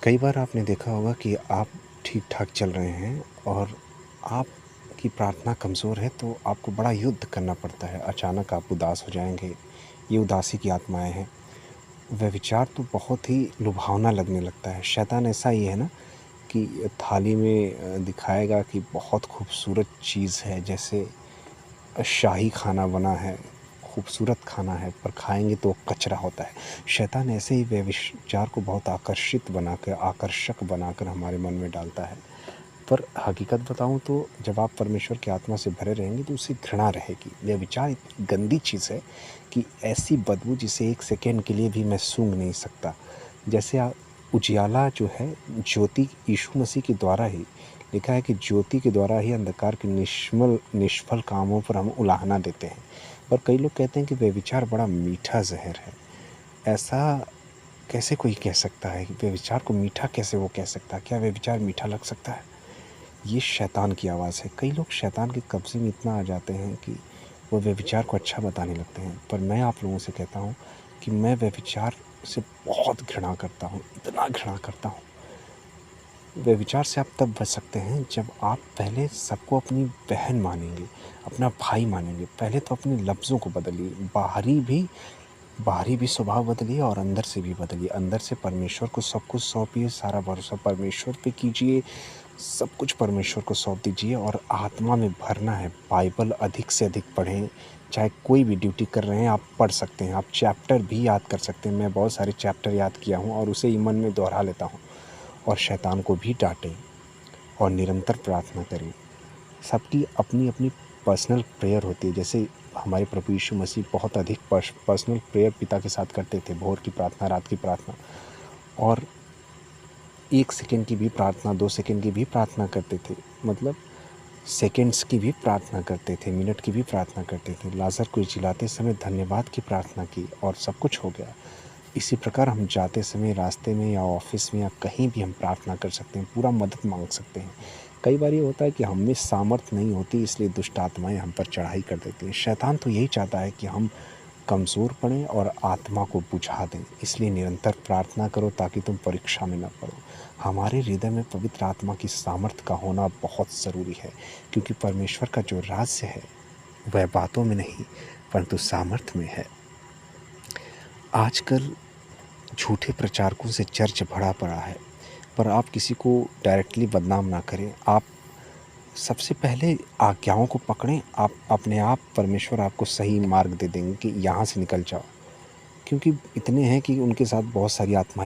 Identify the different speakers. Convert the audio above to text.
Speaker 1: कई बार आपने देखा होगा कि आप ठीक-ठाक चल रहे हैं और आपकी प्रार्थना कमज़ोर है, तो आपको बड़ा युद्ध करना पड़ता है। अचानक आप उदास हो जाएँगे, ये उदासी की आत्माएँ हैं। व्यभिचार तो बहुत ही लुभावना लगने लगता है। शैतान ऐसा ही है ना कि थाली में दिखाएगा कि बहुत खूबसूरत चीज़ है, जैसे शाही खाना बना है, खूबसूरत खाना है, पर खाएँगे तो कचरा होता है। शैतान ऐसे ही व्यभिचार को बहुत आकर्षक बनाकर हमारे मन में डालता है। पर हकीकत बताऊँ तो जब आप परमेश्वर की आत्मा से भरे रहेंगे तो उससे घृणा रहेगी। व्यभिचार इतनी गंदी चीज़ है कि ऐसी बदबू जिसे 1 सेकंड के लिए भी मैं सूँघ नहीं सकता। जैसे उजियाला जो है, ज्योति यीशु मसीह के द्वारा ही लिखा है कि ज्योति के द्वारा ही अंधकार के निष्फल कामों पर हम उलाहना देते हैं। और कई लोग कहते हैं कि व्यभिचार बड़ा मीठा ज़हर है। ऐसा कैसे कोई कह सकता है कि व्यभिचार को मीठा कैसे वो कह सकता है? क्या व्यभिचार मीठा लग सकता है? ये शैतान की आवाज़ है। कई लोग शैतान के कब्ज़े में इतना आ जाते हैं कि वो व्यभिचार को अच्छा बताने लगते हैं। पर मैं आप लोगों से कहता हूँ कि मैं व्यभिचार से बहुत घृणा करता हूँ, इतना घृणा करता हूँ। व्यभिचार से आप तब बच सकते हैं जब आप पहले सबको अपनी बहन मानेंगे, अपना भाई मानेंगे। पहले तो अपने लफ्ज़ों को बदलिए, बाहरी भी स्वभाव बदलिए और अंदर से भी बदलिए। अंदर से परमेश्वर को सब कुछ सौंपिए, सारा भरोसा परमेश्वर पे कीजिए, सब कुछ परमेश्वर को सौंप दीजिए और आत्मा में भरना है। बाइबल अधिक से अधिक पढ़ें, चाहे कोई भी ड्यूटी कर रहे हैं आप पढ़ सकते हैं, आप चैप्टर भी याद कर सकते हैं। मैं बहुत सारे चैप्टर याद किया हूँ और उसे ही मन में दोहरा लेता हूँ। और शैतान को भी डांटें और निरंतर प्रार्थना करें। सबकी अपनी-अपनी पर्सनल प्रेयर होती है। जैसे हमारे प्रभु यीशु मसीह बहुत अधिक पर्सनल प्रेयर पिता के साथ करते थे, भोर की प्रार्थना, रात की प्रार्थना और 1 सेकंड की भी प्रार्थना, 2 सेकंड की भी प्रार्थना करते थे। मतलब सेकंड्स की भी प्रार्थना करते थे, मिनट की भी प्रार्थना करते थे। लाज़र को जिलाते समय धन्यवाद की प्रार्थना की और सब कुछ हो गया। इसी प्रकार हम जाते समय रास्ते में या ऑफ़िस में या कहीं भी हम प्रार्थना कर सकते हैं, पूरा मदद माँग सकते हैं। कई बार ये होता है कि हम में सामर्थ्य नहीं होती, इसलिए दुष्ट आत्माएँ हम पर चढ़ाई कर देती हैं। शैतान तो यही चाहता है कि हम कमज़ोर पड़ें और आत्मा को बुझा दें। इसलिए निरंतर प्रार्थना करो ताकि तुम परीक्षा में न पड़ो। हमारे हृदय में पवित्र आत्मा की सामर्थ्य का होना बहुत ज़रूरी है, क्योंकि परमेश्वर का जो रहस्य है वह बातों में नहीं परंतु सामर्थ्य में है। आजकल झूठे प्रचारकों से चर्च भरा पड़ा है, पर आप किसी को डायरेक्टली बदनाम ना करें। आप सबसे पहले आज्ञाओं को पकड़ें, आप अपने आप परमेश्वर आपको सही मार्ग दे देंगे कि यहाँ से निकल जाओ। क्योंकि इतने हैं कि उनके साथ बहुत सारी आत्माएँ